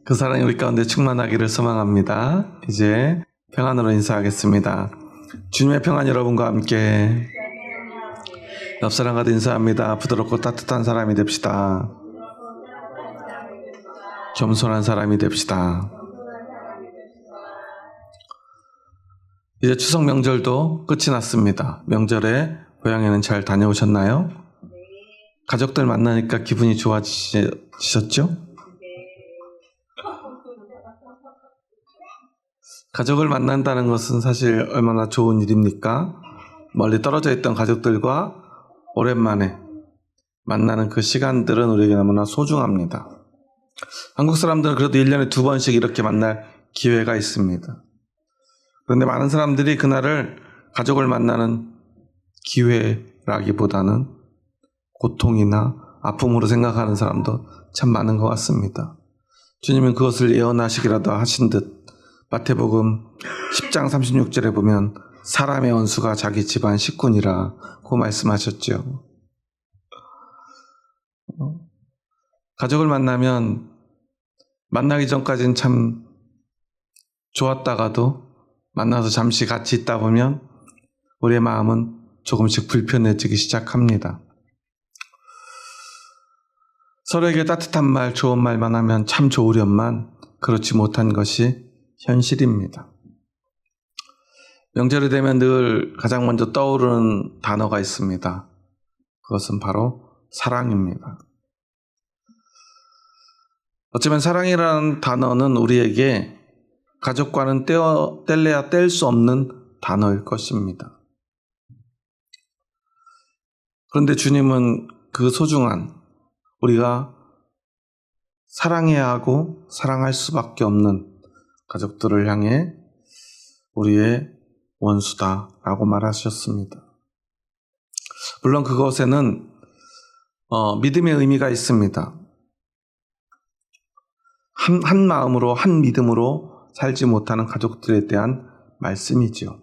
그 사랑이 우리 가운데 충만하기를 소망합니다. 이제 평안으로 인사하겠습니다. 주님의 평안 여러분과 함께. 옆 사람과도 인사합니다. 부드럽고 따뜻한 사람이 됩시다. 겸손한 사람이 됩시다. 이제 추석 명절도 끝이 났습니다. 명절에 고향에는 잘 다녀오셨나요? 가족들 만나니까 기분이 좋아지셨죠? 가족을 만난다는 것은 사실 얼마나 좋은 일입니까? 멀리 떨어져 있던 가족들과 오랜만에 만나는 그 시간들은 우리에게 너무나 소중합니다. 한국 사람들은 그래도 1년에 2번씩 이렇게 만날 기회가 있습니다. 그런데 많은 사람들이 그날을 가족을 만나는 기회라기보다는 고통이나 아픔으로 생각하는 사람도 참 많은 것 같습니다. 주님은 그것을 예언하시기라도 하신 듯 마태복음 10장 36절에 보면 사람의 원수가 자기 집안 식구니라고 말씀하셨죠. 가족을 만나면 만나기 전까지는 참 좋았다가도 만나서 잠시 같이 있다 보면 우리의 마음은 조금씩 불편해지기 시작합니다. 서로에게 따뜻한 말, 좋은 말만 하면 참 좋으련만 그렇지 못한 것이 현실입니다. 명절이 되면 늘 가장 먼저 떠오르는 단어가 있습니다. 그것은 바로 사랑입니다. 어쩌면 사랑이라는 단어는 우리에게 가족과는 뗄래야 뗄 수 없는 단어일 것입니다. 그런데 주님은 그 소중한 우리가 사랑해야 하고 사랑할 수밖에 없는 가족들을 향해 우리의 원수다라고 말하셨습니다. 물론 그것에는 믿음의 의미가 있습니다. 한 마음으로 한 믿음으로 살지 못하는 가족들에 대한 말씀이죠.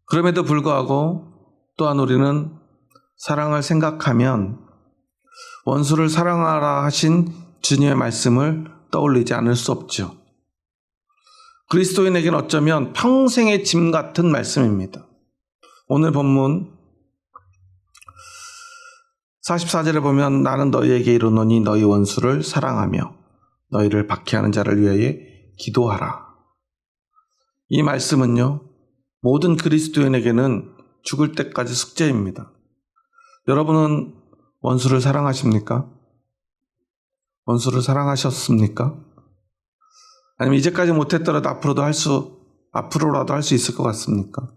그럼에도 불구하고 또한 우리는 사랑을 생각하면 원수를 사랑하라 하신 주님의 말씀을 떠올리지 않을 수 없죠. 그리스도인에게는 어쩌면 평생의 짐 같은 말씀입니다. 오늘 본문 44절에 보면 나는 너희에게 이르노니 너희 원수를 사랑하며 너희를 박해하는 자를 위하여 기도하라. 이 말씀은요, 모든 그리스도인에게는 죽을 때까지 숙제입니다. 여러분은 원수를 사랑하십니까? 원수를 사랑하셨습니까? 아니면 이제까지 못했더라도 앞으로라도 할 수 있을 것 같습니까?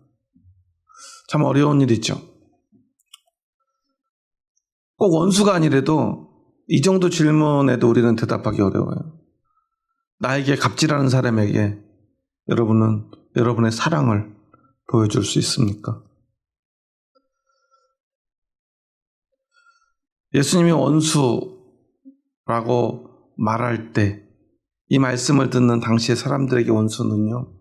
참 어려운 일이죠. 꼭 원수가 아니래도 이 정도 질문에도 우리는 대답하기 어려워요. 나에게 갑질하는 사람에게 여러분은 여러분의 사랑을 보여줄 수 있습니까? 예수님이 원수라고 말할 때 이 말씀을 듣는 당시의 사람들에게 원수는요,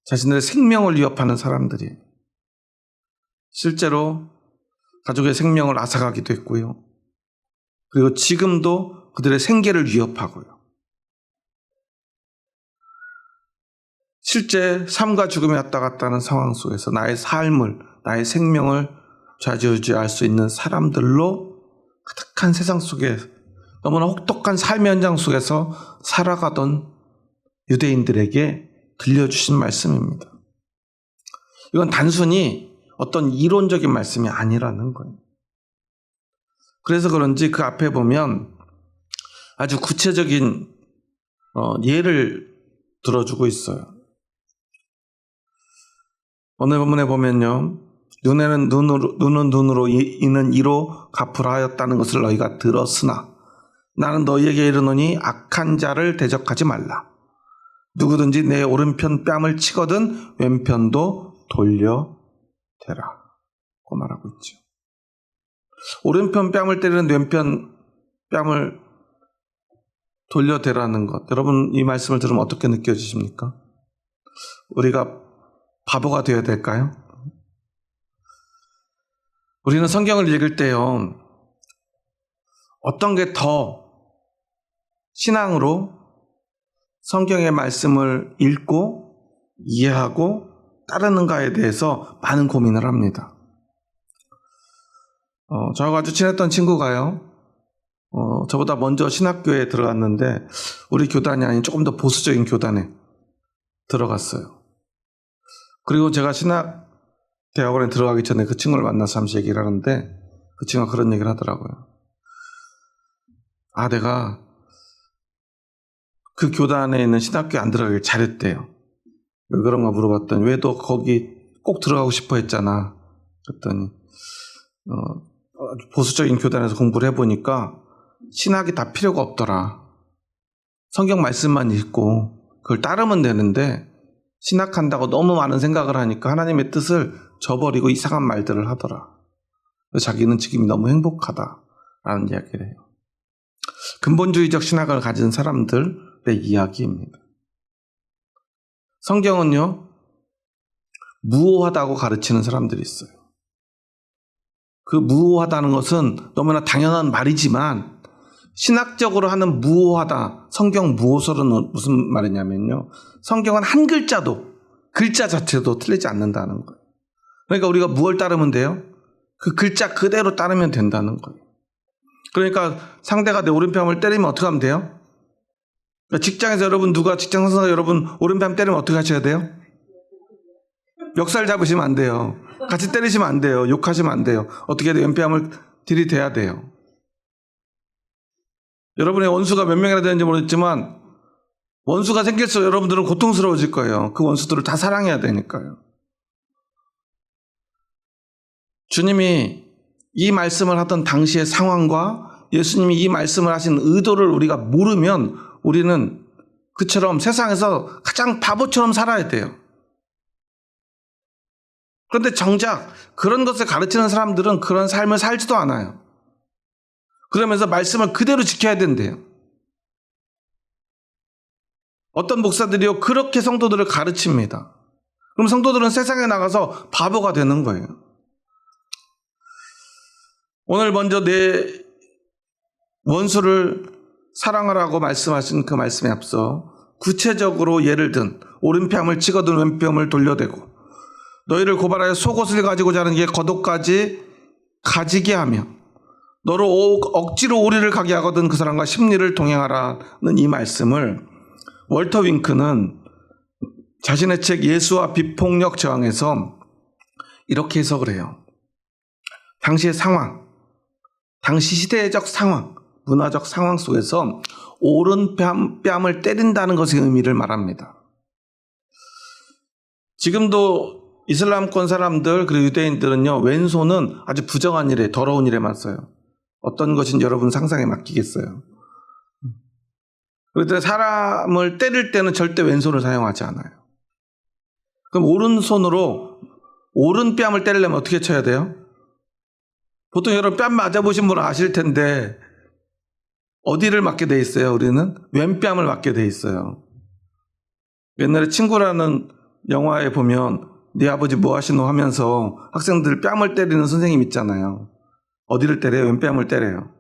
자신들의 생명을 위협하는 사람들이에요. 실제로 가족의 생명을 앗아가기도 했고요. 그리고 지금도 그들의 생계를 위협하고요. 실제 삶과 죽음이 왔다 갔다 하는 상황 속에서 나의 삶을, 나의 생명을 좌지우지할 수 있는 사람들로 가득한 세상 속에 너무나 혹독한 삶의 현장 속에서 살아가던 유대인들에게 들려주신 말씀입니다. 이건 단순히 어떤 이론적인 말씀이 아니라는 거예요. 그래서 그런지 그 앞에 보면 아주 구체적인 예를 들어주고 있어요. 오늘 본문에 보면요, 눈은 눈으로 이는 이로 갚으라 하였다는 것을 너희가 들었으나 나는 너희에게 이르노니 악한 자를 대적하지 말라. 누구든지 내 오른편 뺨을 치거든 왼편도 돌려대라 고 말하고 있죠. 오른편 뺨을 때리는 왼편 뺨을 돌려대라는 것, 여러분 이 말씀을 들으면 어떻게 느껴지십니까? 우리가 바보가 되어야 될까요? 우리는 성경을 읽을 때요, 어떤 게 더 신앙으로 성경의 말씀을 읽고 이해하고 따르는가에 대해서 많은 고민을 합니다. 저하고 아주 친했던 친구가요, 저보다 먼저 신학교에 들어갔는데 우리 교단이 아닌 조금 더 보수적인 교단에 들어갔어요. 그리고 제가 신학대학원에 들어가기 전에 그 친구를 만나서 잠시 얘기를 하는데 그 친구가 그런 얘기를 하더라고요. 내가 그 교단에 있는 신학교에 안 들어가길 잘했대요. 왜 그런가 물어봤더니 왜 너 거기 꼭 들어가고 싶어 했잖아. 그랬더니 보수적인 교단에서 공부를 해보니까 신학이 다 필요가 없더라. 성경 말씀만 읽고 그걸 따르면 되는데 신학한다고 너무 많은 생각을 하니까 하나님의 뜻을 저버리고 이상한 말들을 하더라. 그래서 자기는 지금이 너무 행복하다라는 이야기를 해요. 근본주의적 신학을 가진 사람들의 이야기입니다. 성경은요, 무오하다고 가르치는 사람들이 있어요. 그 무오하다는 것은 너무나 당연한 말이지만 신학적으로 하는 무오하다, 성경 무오설은 무슨 말이냐면요, 성경은 한 글자도, 글자 자체도 틀리지 않는다는 거예요. 그러니까 우리가 무엇을 따르면 돼요? 그 글자 그대로 따르면 된다는 거예요. 그러니까 상대가 내 오른뺨을 때리면 어떻게 하면 돼요? 그러니까 직장에서 여러분, 누가 직장 상사가 여러분 오른뺨 때리면 어떻게 하셔야 돼요? 멱살 잡으시면 안 돼요. 같이 때리시면 안 돼요. 욕하시면 안 돼요. 어떻게 해야 돼요? 왼뺨을 들이대야 돼요. 여러분의 원수가 몇 명이나 되는지 모르겠지만 원수가 생길수록 여러분들은 고통스러워질 거예요. 그 원수들을 다 사랑해야 되니까요. 주님이 이 말씀을 하던 당시의 상황과 예수님이 이 말씀을 하신 의도를 우리가 모르면 우리는 그처럼 세상에서 가장 바보처럼 살아야 돼요. 그런데 정작 그런 것을 가르치는 사람들은 그런 삶을 살지도 않아요. 그러면서 말씀을 그대로 지켜야 된대요. 어떤 목사들이요, 그렇게 성도들을 가르칩니다. 그럼 성도들은 세상에 나가서 바보가 되는 거예요. 오늘 먼저 내 원수를 사랑하라고 말씀하신 그 말씀에 앞서 구체적으로 예를 든 오른뺨을 찍어둔 왼뺨을 돌려대고 너희를 고발하여 속옷을 가지고자 하는 이에 겉옷까지 가지게 하며 너로 억지로 오리를 가게 하거든 그 사람과 심리를 동행하라는 이 말씀을 월터 윙크는 자신의 책 예수와 비폭력 저항에서 이렇게 해석을 해요. 당시의 상황, 당시 시대적 상황, 문화적 상황 속에서 오른뺨을 때린다는 것의 의미를 말합니다. 지금도 이슬람권 사람들 그리고 유대인들은요, 왼손은 아주 부정한 일에, 더러운 일에만 써요. 어떤 것인지 여러분 상상에 맡기겠어요. 그런데 사람을 때릴 때는 절대 왼손을 사용하지 않아요. 그럼 오른손으로 오른뺨을 때리려면 어떻게 쳐야 돼요? 보통 여러분 뺨 맞아보신 분은 아실 텐데 어디를 맞게 돼 있어요? 우리는 왼뺨을 맞게 돼 있어요. 옛날에 친구라는 영화에 보면 네 아버지 뭐 하시노 하면서 학생들 뺨을 때리는 선생님 있잖아요. 어디를 때려요? 왼뺨을 때려요.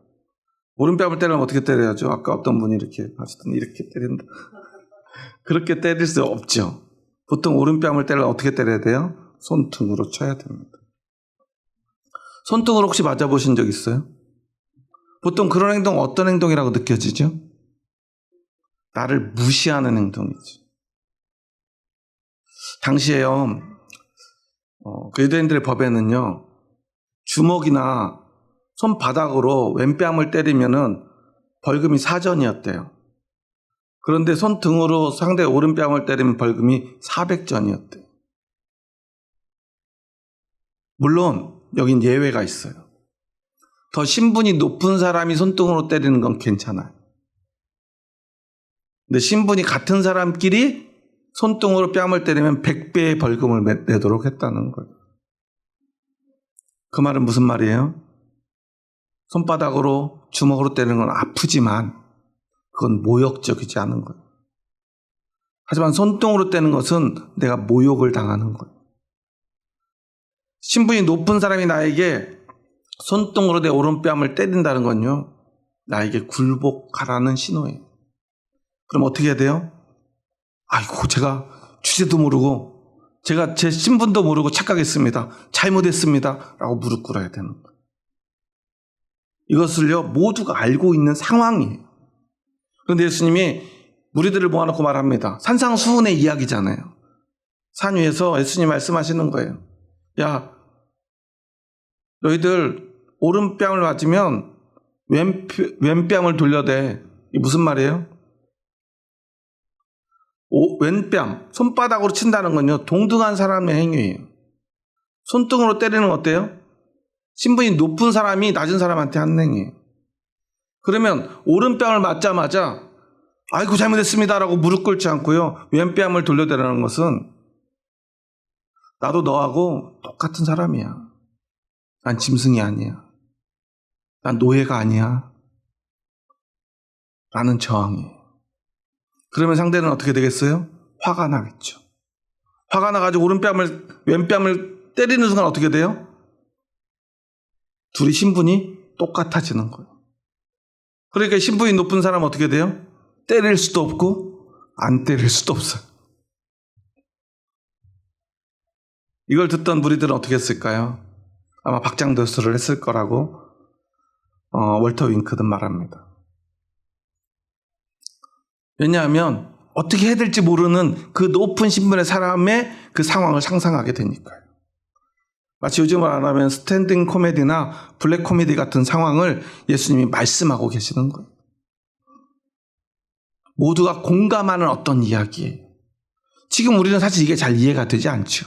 오른뺨을 때리면 어떻게 때려야죠? 아까 어떤 분이 이렇게 하시더니 이렇게 때린다. 그렇게 때릴 수 없죠. 보통 오른뺨을 때리면 어떻게 때려야 돼요? 손등으로 쳐야 됩니다. 손등으로 혹시 맞아보신 적 있어요? 보통 그런 행동 어떤 행동이라고 느껴지죠? 나를 무시하는 행동이죠. 당시에요, 그 유대인들의 법에는요, 주먹이나 손바닥으로 왼뺨을 때리면은 벌금이 4전이었대요. 그런데 손등으로 상대 오른뺨을 때리면 벌금이 400전이었대요. 물론 여긴 예외가 있어요. 더 신분이 높은 사람이 손등으로 때리는 건 괜찮아요. 근데 신분이 같은 사람끼리 손등으로 뺨을 때리면 100배의 벌금을 내도록 했다는 거예요. 그 말은 무슨 말이에요? 손바닥으로 주먹으로 때리는 건 아프지만 그건 모욕적이지 않은 거예요. 하지만 손등으로 때리는 것은 내가 모욕을 당하는 거예요. 신분이 높은 사람이 나에게 손등으로 내 오른뺨을 때린다는 건요, 나에게 굴복하라는 신호예요. 그럼 어떻게 해야 돼요? 아이고, 제가 주제도 모르고, 제가 제 신분도 모르고 착각했습니다. 잘못했습니다. 라고 무릎 꿇어야 되는 거예요. 이것을요, 모두가 알고 있는 상황이에요. 그런데 예수님이 무리들을 모아놓고 말합니다. 산상수훈의 이야기잖아요. 산 위에서 예수님 말씀하시는 거예요. 야, 너희들 오른뺨을 맞으면 왼뺨을 돌려대. 이게 무슨 말이에요? 왼뺨, 손바닥으로 친다는 건요, 동등한 사람의 행위예요. 손등으로 때리는 건 어때요? 신분이 높은 사람이 낮은 사람한테 하는 행위예요. 그러면 오른뺨을 맞자마자 아이고 잘못했습니다라고 무릎 꿇지 않고요, 왼뺨을 돌려대라는 것은 나도 너하고 똑같은 사람이야. 난 짐승이 아니야. 난 노예가 아니야. 라는 저항이에요. 그러면 상대는 어떻게 되겠어요? 화가 나겠죠. 화가 나가지고 왼뺨을 때리는 순간 어떻게 돼요? 둘이 신분이 똑같아지는 거예요. 그러니까 신분이 높은 사람은 어떻게 돼요? 때릴 수도 없고 안 때릴 수도 없어요. 이걸 듣던 무리들은 어떻게 했을까요? 아마 박장대소를 했을 거라고 월터 윙크든 말합니다. 왜냐하면 어떻게 해야 될지 모르는 그 높은 신분의 사람의 그 상황을 상상하게 되니까요. 마치 요즘을 안 하면 스탠딩 코미디나 블랙 코미디 같은 상황을 예수님이 말씀하고 계시는 거예요. 모두가 공감하는 어떤 이야기예요. 지금 우리는 사실 이게 잘 이해가 되지 않죠.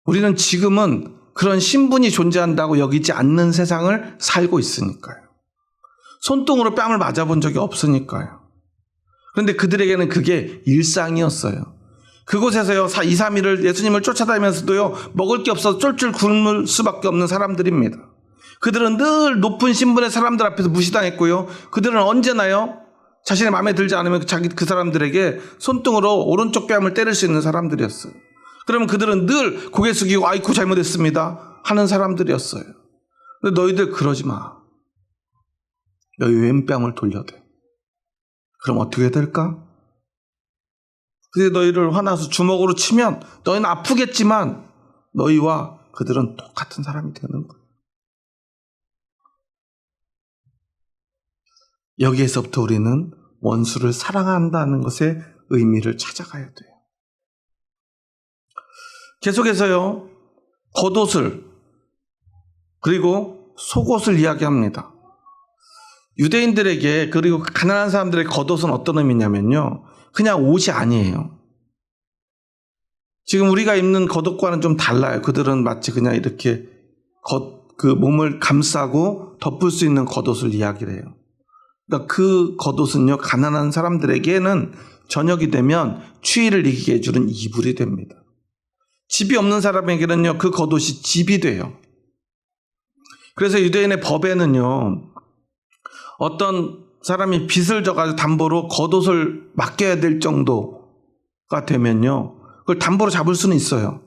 우리는 지금은 그런 신분이 존재한다고 여기지 않는 세상을 살고 있으니까요. 손등으로 뺨을 맞아본 적이 없으니까요. 그런데 그들에게는 그게 일상이었어요. 그곳에서요, 2, 3일을 예수님을 쫓아다니면서도요, 먹을 게 없어서 쫄쫄 굶을 수밖에 없는 사람들입니다. 그들은 늘 높은 신분의 사람들 앞에서 무시당했고요, 그들은 언제나요, 자신의 마음에 들지 않으면 그 사람들에게 손등으로 오른쪽 뺨을 때릴 수 있는 사람들이었어요. 그러면 그들은 늘 고개 숙이고 아이고 잘못했습니다 하는 사람들이었어요. 근데 너희들 그러지 마. 너희 왼뺨을 돌려대. 그럼 어떻게 될까? 근데 너희를 화나서 주먹으로 치면 너희는 아프겠지만 너희와 그들은 똑같은 사람이 되는 거예요. 여기에서부터 우리는 원수를 사랑한다는 것의 의미를 찾아가야 돼요. 계속해서요, 겉옷을 그리고 속옷을 이야기합니다. 유대인들에게, 그리고 가난한 사람들의 겉옷은 어떤 의미냐면요, 그냥 옷이 아니에요. 지금 우리가 입는 겉옷과는 좀 달라요. 그들은 마치 그냥 이렇게 그 몸을 감싸고 덮을 수 있는 겉옷을 이야기를 해요. 그러니까 그 겉옷은요, 가난한 사람들에게는 저녁이 되면 추위를 이기게 해주는 이불이 됩니다. 집이 없는 사람에게는요, 그 겉옷이 집이 돼요. 그래서 유대인의 법에는요, 어떤 사람이 빚을 져가지고 담보로 겉옷을 맡겨야 될 정도가 되면요, 그걸 담보로 잡을 수는 있어요.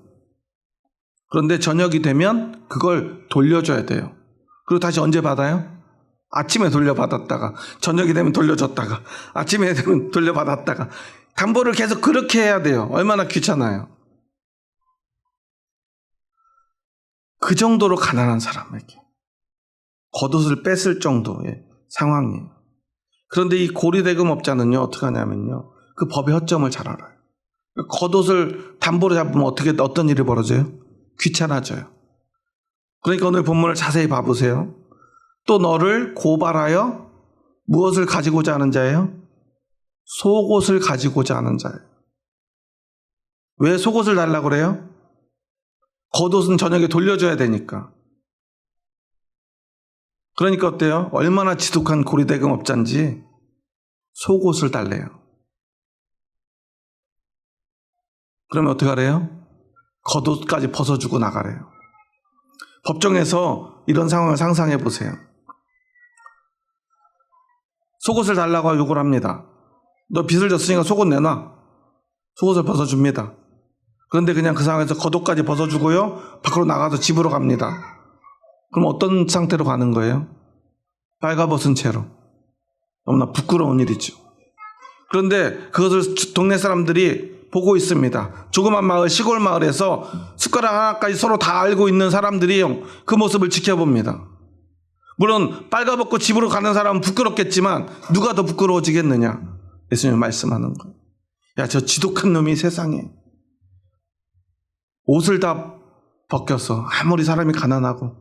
그런데 저녁이 되면 그걸 돌려줘야 돼요. 그리고 다시 언제 받아요? 아침에 돌려받았다가, 저녁이 되면 돌려줬다가, 아침에 되면 돌려받았다가, 담보를 계속 그렇게 해야 돼요. 얼마나 귀찮아요. 그 정도로 가난한 사람에게 겉옷을 뺏을 정도의 상황이에요. 그런데 이 고리대금업자는요, 어떻게 하냐면요, 그 법의 허점을 잘 알아요. 겉옷을 담보로 잡으면 어떤 일이 벌어져요? 귀찮아져요. 그러니까 오늘 본문을 자세히 봐보세요. 또 너를 고발하여 무엇을 가지고자 하는 자예요? 속옷을 가지고자 하는 자예요. 왜 속옷을 달라고 그래요? 겉옷은 저녁에 돌려줘야 되니까. 그러니까 어때요? 얼마나 지독한 고리대금업자인지 속옷을 달래요. 그러면 어떻게 하래요? 겉옷까지 벗어주고 나가래요. 법정에서 이런 상황을 상상해 보세요. 속옷을 달라고 요구를 합니다. 너 빚을 졌으니까 속옷 내놔. 속옷을 벗어줍니다. 그런데 그냥 그 상황에서 겉옷까지 벗어주고요, 밖으로 나가서 집으로 갑니다. 그럼 어떤 상태로 가는 거예요? 빨가벗은 채로. 너무나 부끄러운 일이죠. 그런데 그것을 동네 사람들이 보고 있습니다. 조그만 마을, 시골 마을에서 숟가락 하나까지 서로 다 알고 있는 사람들이 그 모습을 지켜봅니다. 물론 빨가벗고 집으로 가는 사람은 부끄럽겠지만 누가 더 부끄러워지겠느냐? 예수님 말씀하는 거예요. 야, 저 지독한 놈이 세상에 옷을 다 벗겨서 아무리 사람이 가난하고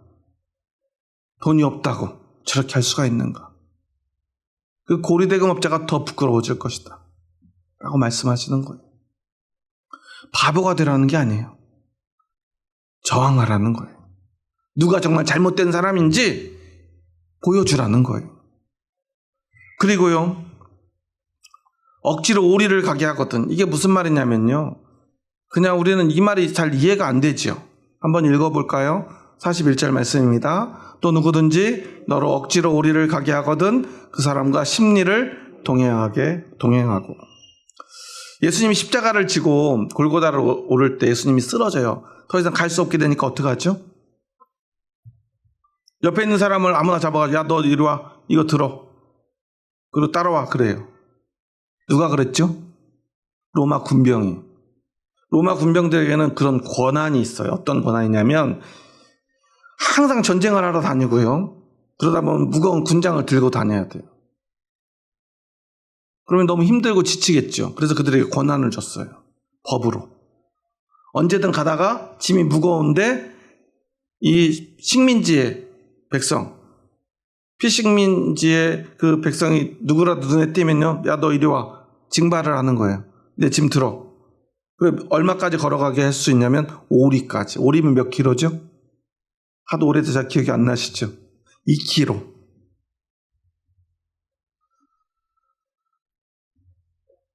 돈이 없다고 저렇게 할 수가 있는가? 그 고리대금업자가 더 부끄러워질 것이다 라고 말씀하시는 거예요. 바보가 되라는 게 아니에요. 저항하라는 거예요. 누가 정말 잘못된 사람인지 보여주라는 거예요. 그리고요, 억지로 오리를 가게 하거든. 이게 무슨 말이냐면요, 그냥 우리는 이 말이 잘 이해가 안 되지요. 한번 읽어볼까요? 41절 말씀입니다. 또 누구든지 너로 억지로 오리를 가게 하거든 그 사람과 심리를 동행하고. 예수님이 십자가를 지고 골고다를 오를 때 예수님이 쓰러져요. 더 이상 갈 수 없게 되니까 어떡하죠? 옆에 있는 사람을 아무나 잡아가지고, 야, 너 이리 와, 이거 들어, 그리고 따라와, 그래요. 누가 그랬죠? 로마 군병이. 로마 군병들에게는 그런 권한이 있어요. 어떤 권한이냐면 항상 전쟁을 하러 다니고요, 그러다 보면 무거운 군장을 들고 다녀야 돼요. 그러면 너무 힘들고 지치겠죠. 그래서 그들에게 권한을 줬어요. 법으로. 언제든 가다가 짐이 무거운데 이 식민지의 백성, 피식민지의 그 백성이 누구라도 눈에 띄면요, 야, 너 이리 와, 징발을 하는 거예요. 내 짐 들어. 그래, 얼마까지 걸어가게 할 수 있냐면 오리까지. 오리면 몇 킬로죠? 하도 오래돼서 잘 기억이 안 나시죠? 2킬로.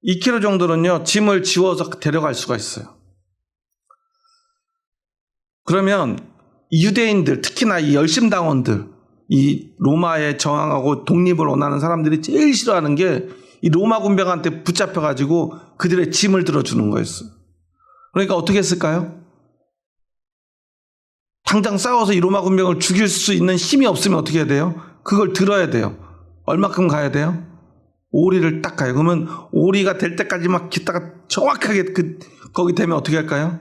2킬로 정도는요, 짐을 지워서 데려갈 수가 있어요. 그러면 이 유대인들, 특히나 이 열심당원들, 이 로마에 저항하고 독립을 원하는 사람들이 제일 싫어하는 게 이 로마 군병한테 붙잡혀가지고 그들의 짐을 들어주는 거였어요. 그러니까 어떻게 했을까요? 당장 싸워서 이 로마 군병을 죽일 수 있는 힘이 없으면 어떻게 해야 돼요? 그걸 들어야 돼요. 얼마큼 가야 돼요? 오리를 딱 가요. 그러면 오리가 될 때까지 막 기다가 정확하게 거기 되면 어떻게 할까요?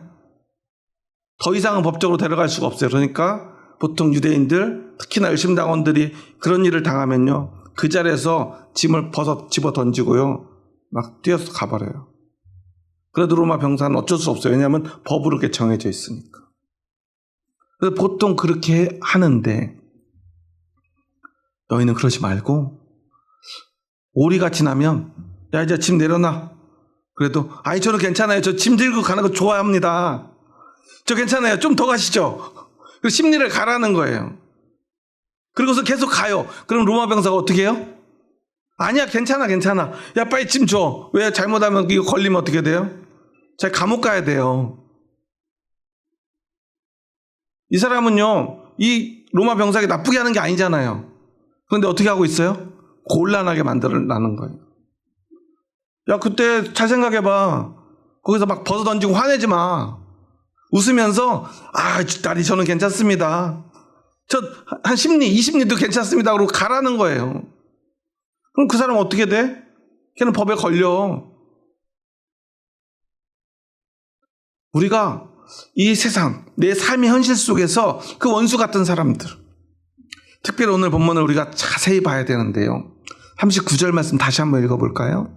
더 이상은 법적으로 데려갈 수가 없어요. 그러니까 보통 유대인들, 특히나 열심당원들이 그런 일을 당하면요, 그 자리에서 짐을 집어 던지고요, 막 뛰어서 가버려요. 그래도 로마 병사는 어쩔 수 없어요. 왜냐하면 법으로 그렇게 정해져 있으니까. 그래서 보통 그렇게 하는데 너희는 그러지 말고 오리가 지나면, 야, 이제 짐 내려놔. 그래도 아니, 저는 괜찮아요. 저 짐 들고 가는 거 좋아합니다. 저 괜찮아요. 좀 더 가시죠. 그리고 심리를 가라는 거예요. 그리고서 계속 가요. 그럼 로마 병사가 어떻게 해요? 아니야, 괜찮아. 야, 빨리 짐 줘. 왜? 잘못하면 이거 걸리면 어떻게 돼요? 자, 감옥 가야 돼요. 이 사람은요, 이 로마 병사에게 나쁘게 하는 게 아니잖아요. 그런데 어떻게 하고 있어요? 곤란하게 만들어내는 거예요. 야, 그때 잘 생각해봐. 거기서 막 벗어 던지고 화내지 마. 웃으면서, 아, 딸이 저는 괜찮습니다. 저 한 10리, 20리도 괜찮습니다. 그러고 가라는 거예요. 그럼 그 사람은 어떻게 돼? 걔는 법에 걸려. 우리가 이 세상, 내 삶의 현실 속에서 그 원수 같은 사람들, 특별히 오늘 본문을 우리가 자세히 봐야 되는데요, 39절 말씀 다시 한번 읽어볼까요?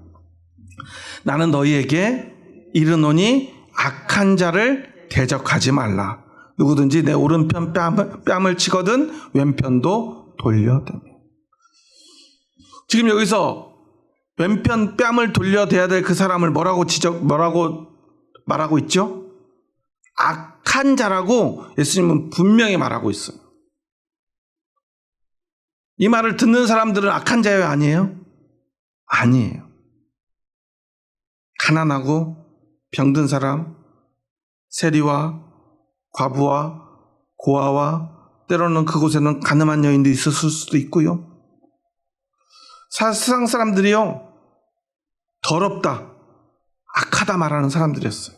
나는 너희에게 이르노니 악한 자를 대적하지 말라. 누구든지 내 오른편 뺨을 치거든 왼편도 돌려대며. 지금 여기서 왼편 뺨을 돌려대야 될 그 사람을 뭐라고 말하고 있죠? 악한 자라고 예수님은 분명히 말하고 있어요. 이 말을 듣는 사람들은 악한 자예요, 아니에요? 아니에요. 가난하고 병든 사람, 세리와 과부와 고아와 때로는 그곳에는 가늠한 여인도 있었을 수도 있고요. 세상 사람들이요, 더럽다, 악하다 말하는 사람들이었어요.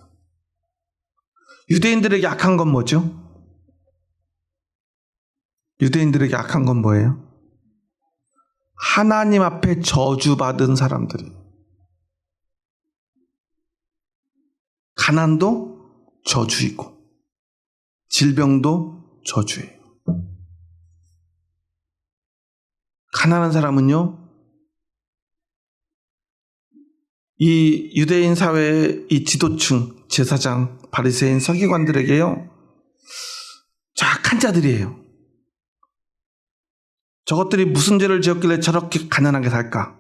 유대인들에게 악한 건 뭐죠? 유대인들에게 악한 건 뭐예요? 하나님 앞에 저주받은 사람들이. 가난도 저주이고 질병도 저주예요. 가난한 사람은요, 이 유대인 사회의 이 지도층, 제사장, 바리새인, 서기관들에게요, 악한 자들이에요. 저것들이 무슨 죄를 지었길래 저렇게 가난하게 살까?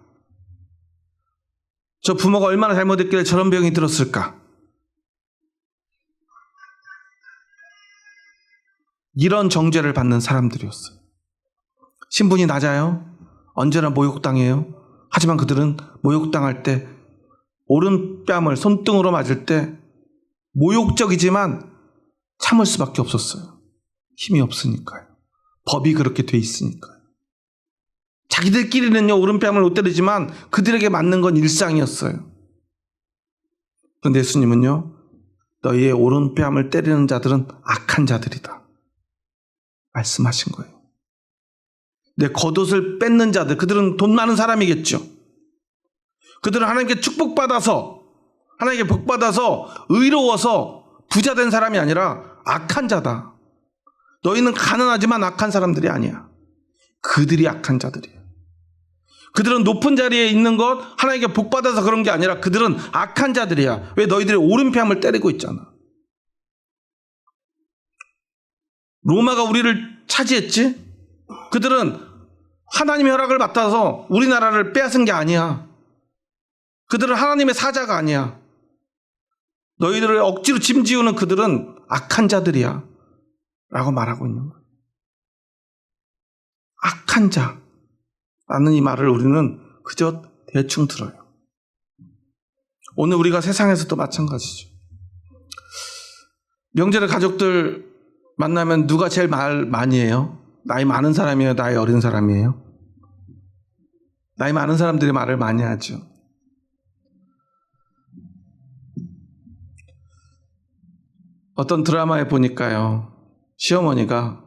저 부모가 얼마나 잘못했길래 저런 병이 들었을까? 이런 정죄를 받는 사람들이었어요. 신분이 낮아요. 언제나 모욕당해요. 하지만 그들은 모욕당할 때 오른뺨을 손등으로 맞을 때 모욕적이지만 참을 수밖에 없었어요. 힘이 없으니까요. 법이 그렇게 돼 있으니까요. 자기들끼리는요, 오른뺨을 못 때리지만 그들에게 맞는 건 일상이었어요. 그런데 예수님은요, 너희의 오른뺨을 때리는 자들은 악한 자들이다 말씀하신 거예요. 내 겉옷을 뺏는 자들, 그들은 돈 많은 사람이겠죠. 그들은 하나님께 축복받아서, 하나님께 복받아서 의로워서 부자 된 사람이 아니라 악한 자다. 너희는 가난하지만 악한 사람들이 아니야. 그들이 악한 자들이에요. 그들은 높은 자리에 있는 것, 하나님께 복받아서 그런 게 아니라 그들은 악한 자들이야. 왜? 너희들이 오른뺨을 때리고 있잖아. 로마가 우리를 차지했지? 그들은 하나님의 허락을 받아서 우리나라를 빼앗은 게 아니야. 그들은 하나님의 사자가 아니야. 너희들을 억지로 짐지우는 그들은 악한 자들이야 라고 말하고 있는 거예요. 악한 자라는 이 말을 우리는 그저 대충 들어요. 오늘 우리가 세상에서도 마찬가지죠. 명절에 가족들 만나면 누가 제일 말 많이 해요? 나이 많은 사람이에요? 나이 어린 사람이에요? 나이 많은 사람들이 말을 많이 하죠. 어떤 드라마에 보니까요, 시어머니가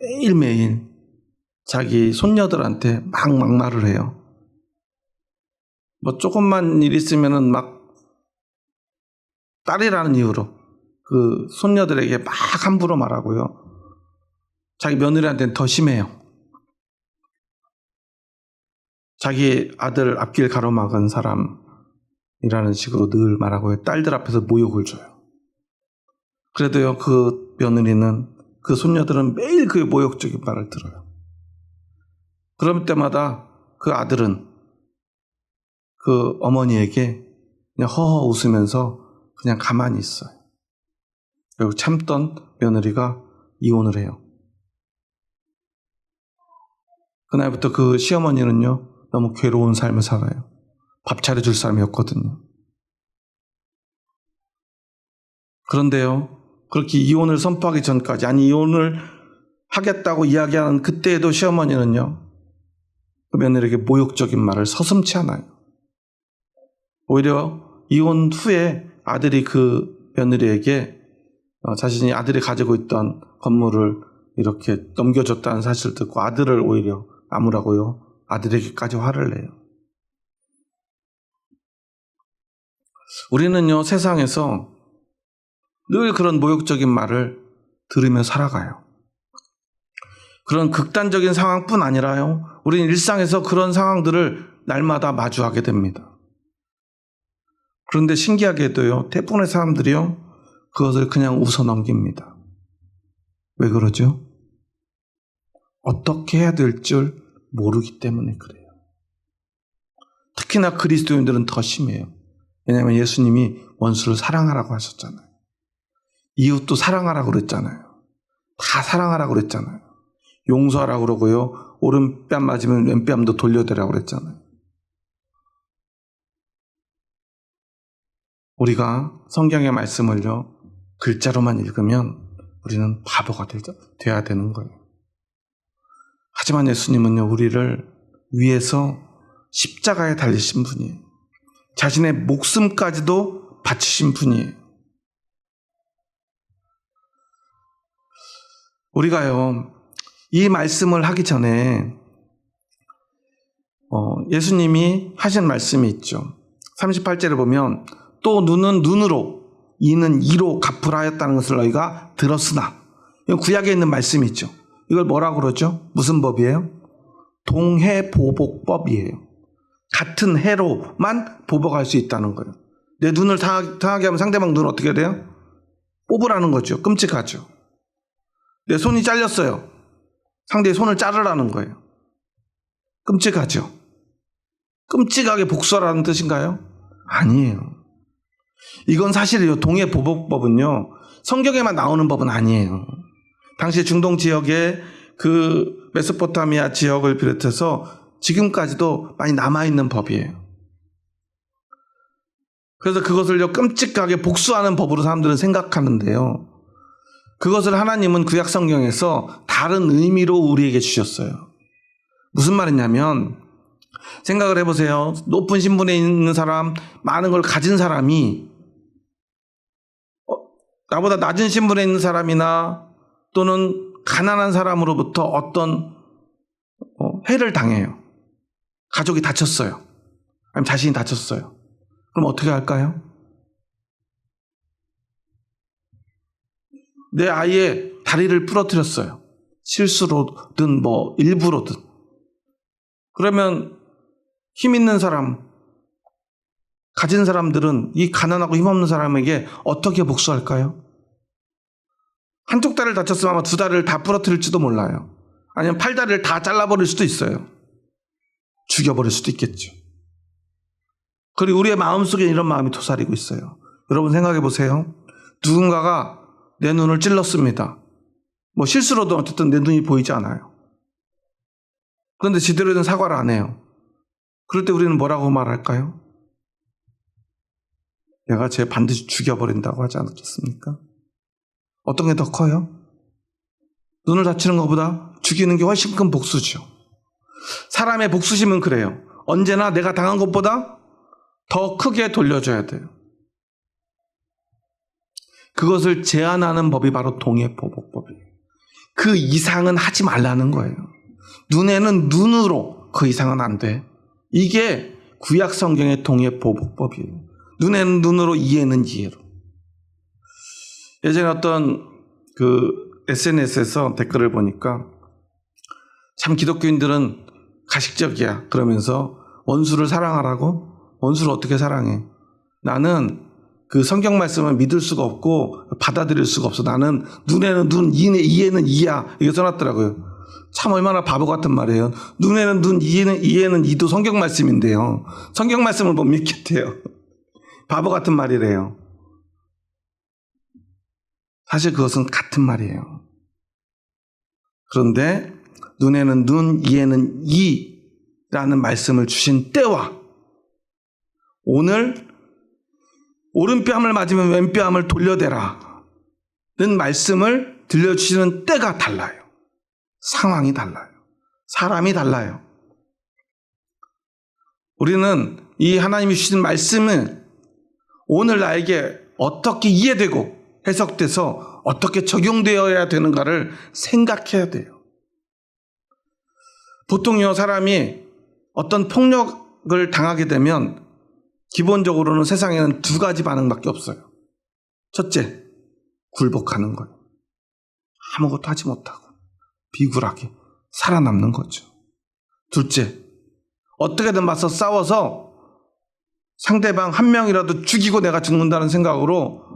매일매일 자기 손녀들한테 막 막말을 해요. 뭐 조금만 일 있으면은 막 딸이라는 이유로 그 손녀들에게 막 함부로 말하고요. 자기 며느리한테는 더 심해요. 자기 아들 앞길 가로막은 사람이라는 식으로 늘 말하고요. 딸들 앞에서 모욕을 줘요. 그래도요, 그 며느리는, 그 손녀들은 매일 그 모욕적인 말을 들어요. 그럴 때마다 그 아들은 그 어머니에게 그냥 허허 웃으면서 그냥 가만히 있어요. 그리고 참던 며느리가 이혼을 해요. 그날부터 그 시어머니는요, 너무 괴로운 삶을 살아요. 밥 차려줄 사람이 없거든요. 그런데요, 그렇게 이혼을 선포하기 전까지, 아니 이혼을 하겠다고 이야기하는 그때에도 시어머니는요, 그 며느리에게 모욕적인 말을 서슴지 않아요. 오히려 이혼 후에 아들이 그 며느리에게 자신이 아들이 가지고 있던 건물을 이렇게 넘겨줬다는 사실을 듣고 아들을 오히려 나무라고요, 아들에게까지 화를 내요. 우리는요, 세상에서 늘 그런 모욕적인 말을 들으며 살아가요. 그런 극단적인 상황뿐 아니라요, 우리는 일상에서 그런 상황들을 날마다 마주하게 됩니다. 그런데 신기하게도요, 대부분의 사람들이요, 그것을 그냥 웃어 넘깁니다. 왜 그러죠? 어떻게 해야 될 줄 모르기 때문에 그래요. 특히나 그리스도인들은 더 심해요. 왜냐하면 예수님이 원수를 사랑하라고 하셨잖아요. 이웃도 사랑하라고 그랬잖아요. 다 사랑하라고 그랬잖아요. 용서하라고 그러고요, 오른뺨 맞으면 왼뺨도 돌려대라고 그랬잖아요. 우리가 성경의 말씀을요, 글자로만 읽으면 우리는 바보가 돼야 되는 거예요. 하지만 예수님은요, 우리를 위해서 십자가에 달리신 분이에요. 자신의 목숨까지도 바치신 분이에요. 우리가요, 이 말씀을 하기 전에 예수님이 하신 말씀이 있죠. 38절에 보면 또 눈은 눈으로 이는 이로 갚으라 하였다는 것을 너희가 들었으나, 이건 구약에 있는 말씀이 있죠. 이걸 뭐라고 그러죠? 무슨 법이에요? 동해보복법이에요. 같은 해로만 보복할 수 있다는 거예요. 내 눈을 당하게 하면 상대방 눈은 어떻게 돼요? 뽑으라는 거죠. 끔찍하죠. 내 손이 잘렸어요. 상대의 손을 자르라는 거예요. 끔찍하죠. 끔찍하게 복수하라는 뜻인가요? 아니에요. 이건 사실이요. 동해보복법은요, 성경에만 나오는 법은 아니에요. 당시 중동 지역의 그 메소포타미아 지역을 비롯해서 지금까지도 많이 남아있는 법이에요. 그래서 그것을요, 끔찍하게 복수하는 법으로 사람들은 생각하는데요. 그것을 하나님은 구약 성경에서 다른 의미로 우리에게 주셨어요. 무슨 말이냐면, 생각을 해보세요. 높은 신분에 있는 사람, 많은 걸 가진 사람이 나보다 낮은 신분에 있는 사람이나 또는 가난한 사람으로부터 어떤 해를 당해요. 가족이 다쳤어요. 아니면 자신이 다쳤어요. 그럼 어떻게 할까요? 내 아이의 다리를 부러뜨렸어요. 실수로든 일부로든. 그러면 힘 있는 사람, 가진 사람들은 이 가난하고 힘없는 사람에게 어떻게 복수할까요? 한쪽 다리를 다쳤으면 아마 두 다리를 다 부러뜨릴지도 몰라요. 아니면 팔다리를 다 잘라버릴 수도 있어요. 죽여버릴 수도 있겠죠. 그리고 우리의 마음속에 이런 마음이 도사리고 있어요. 여러분 생각해 보세요. 누군가가 내 눈을 찔렀습니다. 실수로도 어쨌든 내 눈이 보이지 않아요. 그런데 제대로 된 사과를 안 해요. 그럴 때 우리는 뭐라고 말할까요? 내가 쟤 반드시 죽여버린다고 하지 않겠습니까? 어떤 게 더 커요? 눈을 다치는 것보다 죽이는 게 훨씬 큰 복수죠. 사람의 복수심은 그래요. 언제나 내가 당한 것보다 더 크게 돌려줘야 돼요. 그것을 제한하는 법이 바로 동해보복법이에요. 그 이상은 하지 말라는 거예요. 눈에는 눈으로, 그 이상은 안 돼. 이게 구약 성경의 동해보복법이에요. 눈에는 눈으로, 이해는 이해로. 예전에 어떤 SNS에서 댓글을 보니까 참 기독교인들은 가식적이야 그러면서 원수를 사랑하라고? 원수를 어떻게 사랑해? 나는 그 성경 말씀을 믿을 수가 없고 받아들일 수가 없어. 나는 눈에는 눈, 이해는 이야. 이게 써놨더라고요. 참 얼마나 바보 같은 말이에요. 눈에는 눈, 이해는 이도 성경 말씀인데요. 성경 말씀을 못 믿겠대요. 바보 같은 말이래요. 사실 그것은 같은 말이에요. 그런데 눈에는 눈, 이해는 이라는 말씀을 주신 때와 오늘 오른뺨을 맞으면 왼뺨을 돌려대라 는 말씀을 들려주시는 때가 달라요. 상황이 달라요. 사람이 달라요. 우리는 이 하나님이 주신 말씀은 오늘 나에게 어떻게 이해되고 해석돼서 어떻게 적용되어야 되는가를 생각해야 돼요. 보통요, 사람이 어떤 폭력을 당하게 되면 기본적으로는 세상에는 두 가지 반응밖에 없어요. 첫째, 굴복하는 거예요. 아무것도 하지 못하고 비굴하게 살아남는 거죠. 둘째, 어떻게든 맞서 싸워서 상대방 한 명이라도 죽이고 내가 죽는다는 생각으로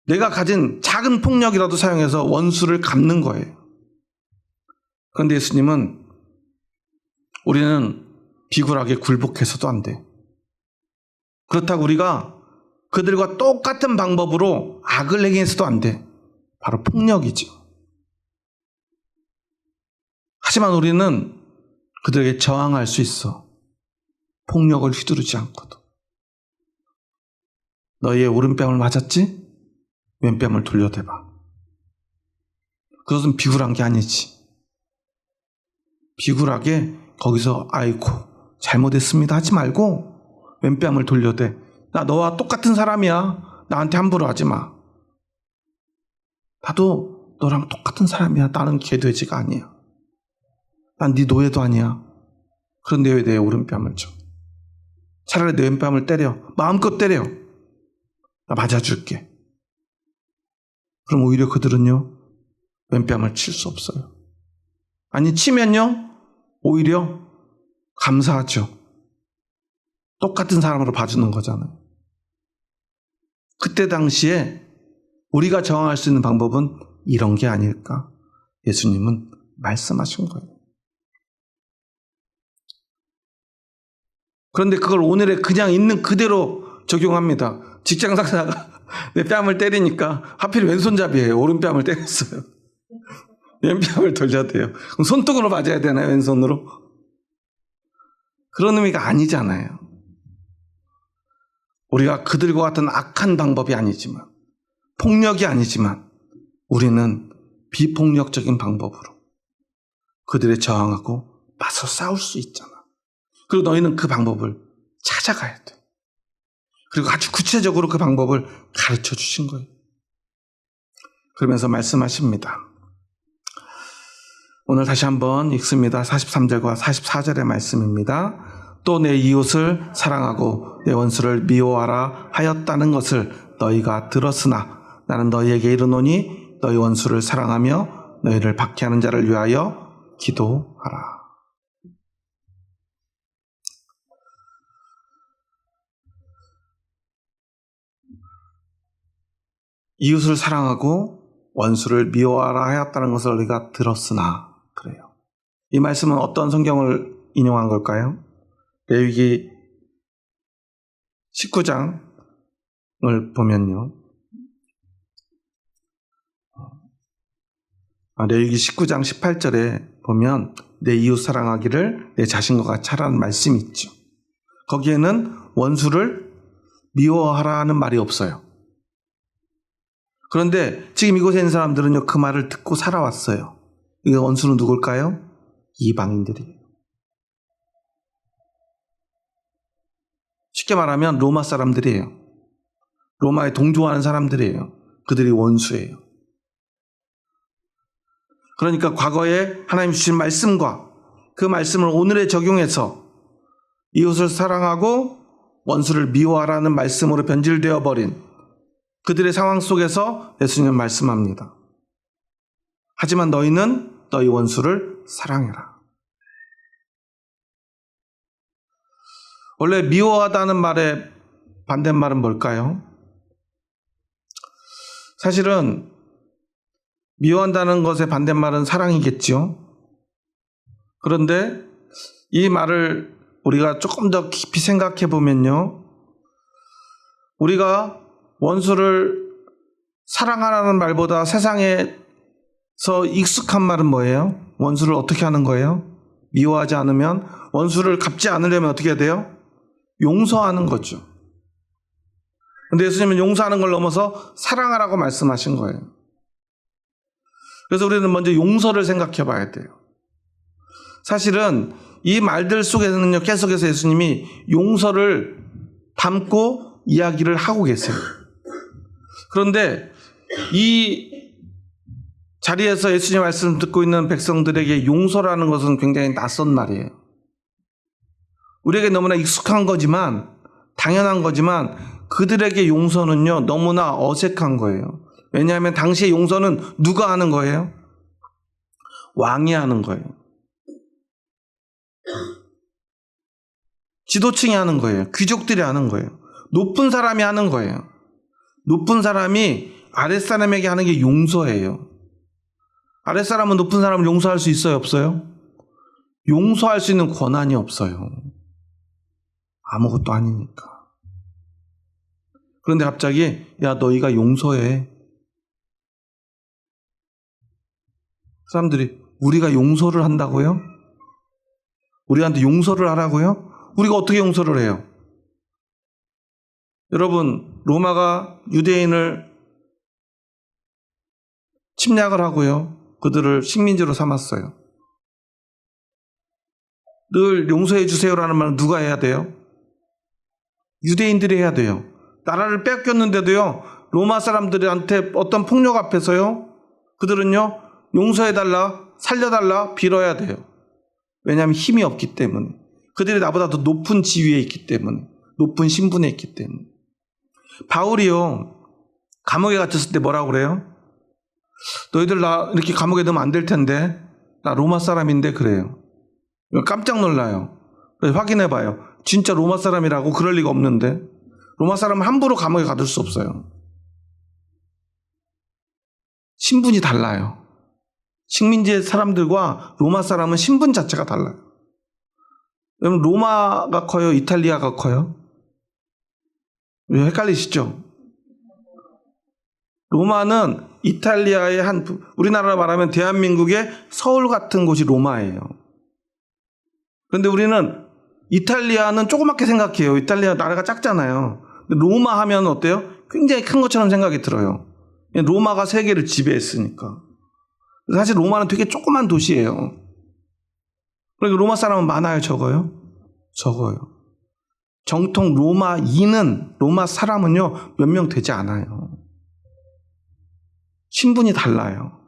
내가 가진 작은 폭력이라도 사용해서 원수를 갚는 거예요. 그런데 예수님은 우리는 비굴하게 굴복해서도 안 돼. 그렇다고 우리가 그들과 똑같은 방법으로 악을 행해서도 안 돼. 바로 폭력이죠. 하지만 우리는 그들에게 저항할 수 있어. 폭력을 휘두르지 않고도. 너희의 오른뺨을 맞았지? 왼뺨을 돌려대봐. 그것은 비굴한 게 아니지. 비굴하게 거기서 아이고 잘못했습니다 하지 말고 왼뺨을 돌려대. 나 너와 똑같은 사람이야. 나한테 함부로 하지 마. 나도 너랑 똑같은 사람이야. 나는 개돼지가 아니야. 난 네 노예도 아니야. 그런데 왜 내 오른뺨을 쳐? 차라리 내 왼뺨을 때려. 마음껏 때려. 나 맞아줄게. 그럼 오히려 그들은요, 왼뺨을 칠 수 없어요. 아니, 치면요, 오히려 감사하죠. 똑같은 사람으로 봐주는 거잖아요. 그때 당시에 우리가 저항할 수 있는 방법은 이런 게 아닐까? 예수님은 말씀하신 거예요. 그런데 그걸 오늘에 그냥 있는 그대로 적용합니다. 직장 상사가 내 뺨을 때리니까 하필 왼손잡이에요. 오른뺨을 때렸어요. 왼뺨을 돌려야 돼요. 그럼 손등으로 맞아야 되나요? 왼손으로? 그런 의미가 아니잖아요. 우리가 그들과 같은 악한 방법이 아니지만, 폭력이 아니지만, 우리는 비폭력적인 방법으로 그들에 저항하고 맞서 싸울 수 있잖아. 그리고 너희는 그 방법을 찾아가야 돼. 그리고 아주 구체적으로 그 방법을 가르쳐 주신 거예요. 그러면서 말씀하십니다. 오늘 다시 한번 읽습니다. 43절과 44절의 말씀입니다. 또 내 이웃을 사랑하고 내 원수를 미워하라 하였다는 것을 너희가 들었으나 나는 너희에게 이르노니 너희 원수를 사랑하며 너희를 박해하는 자를 위하여 기도하라. 이웃을 사랑하고 원수를 미워하라 하였다는 것을 우리가 들었으나, 그래요. 이 말씀은 어떤 성경을 인용한 걸까요? 레위기 19장을 보면요. 레위기 19장 18절에 보면 내 이웃 사랑하기를 내 자신과 같이 하라는 말씀이 있죠. 거기에는 원수를 미워하라 하는 말이 없어요. 그런데 지금 이곳에 있는 사람들은요, 그 말을 듣고 살아왔어요. 이 원수는 누굴까요? 이방인들이에요. 쉽게 말하면 로마 사람들이에요. 로마에 동조하는 사람들이에요. 그들이 원수예요. 그러니까 과거에 하나님 주신 말씀과 그 말씀을 오늘에 적용해서 이웃을 사랑하고 원수를 미워하라는 말씀으로 변질되어 버린 그들의 상황 속에서 예수님은 말씀합니다. 하지만 너희는 너희 원수를 사랑해라. 원래 미워하다는 말의 반대말은 뭘까요? 사실은 미워한다는 것의 반대말은 사랑이겠죠. 그런데 이 말을 우리가 조금 더 깊이 생각해 보면요, 우리가 원수를 사랑하라는 말보다 세상에서 익숙한 말은 뭐예요? 원수를 어떻게 하는 거예요? 미워하지 않으면, 원수를 갚지 않으려면 어떻게 해야 돼요? 용서하는 거죠. 근데 예수님은 용서하는 걸 넘어서 사랑하라고 말씀하신 거예요. 그래서 우리는 먼저 용서를 생각해 봐야 돼요. 사실은 이 말들 속에서는요, 계속해서 예수님이 용서를 담고 이야기를 하고 계세요. 그런데 이 자리에서 예수님 말씀을 듣고 있는 백성들에게 용서라는 것은 굉장히 낯선 말이에요. 우리에게 너무나 익숙한 거지만, 당연한 거지만 그들에게 용서는요, 너무나 어색한 거예요. 왜냐하면 당시의 용서는 누가 하는 거예요? 왕이 하는 거예요. 지도층이 하는 거예요. 귀족들이 하는 거예요. 높은 사람이 하는 거예요. 높은 사람이 아랫사람에게 하는 게 용서예요. 아랫사람은 높은 사람을 용서할 수 있어요? 없어요? 용서할 수 있는 권한이 없어요. 아무것도 아니니까. 그런데 갑자기 야, 너희가 용서해. 사람들이 우리가 용서를 한다고요? 우리한테 용서를 하라고요? 우리가 어떻게 용서를 해요? 여러분, 로마가 유대인을 침략을 하고요, 그들을 식민지로 삼았어요. 늘 용서해 주세요라는 말은 누가 해야 돼요? 유대인들이 해야 돼요. 나라를 뺏겼는데도요, 로마 사람들한테 어떤 폭력 앞에서요, 그들은요, 용서해달라, 살려달라 빌어야 돼요. 왜냐하면 힘이 없기 때문에. 그들이 나보다 더 높은 지위에 있기 때문에, 높은 신분에 있기 때문에. 바울이요, 감옥에 갇혔을 때 뭐라고 그래요? 너희들 나 이렇게 감옥에 넣으면 안 될 텐데, 나 로마 사람인데 그래요. 깜짝 놀라요. 확인해봐요. 진짜 로마 사람이라고? 그럴 리가 없는데. 로마 사람은 함부로 감옥에 가둘 수 없어요. 신분이 달라요. 식민지의 사람들과 로마 사람은 신분 자체가 달라요. 여러분, 로마가 커요? 이탈리아가 커요? 헷갈리시죠? 로마는 이탈리아의 우리나라로 말하면 대한민국의 서울 같은 곳이 로마예요. 그런데 우리는 이탈리아는 조그맣게 생각해요. 이탈리아 나라가 작잖아요. 근데 로마 하면 어때요? 굉장히 큰 것처럼 생각이 들어요. 로마가 세계를 지배했으니까. 사실 로마는 되게 조그만 도시예요. 그러니까 로마 사람은 많아요, 적어요? 적어요. 정통 로마인은, 로마 사람은요, 몇 명 되지 않아요. 신분이 달라요.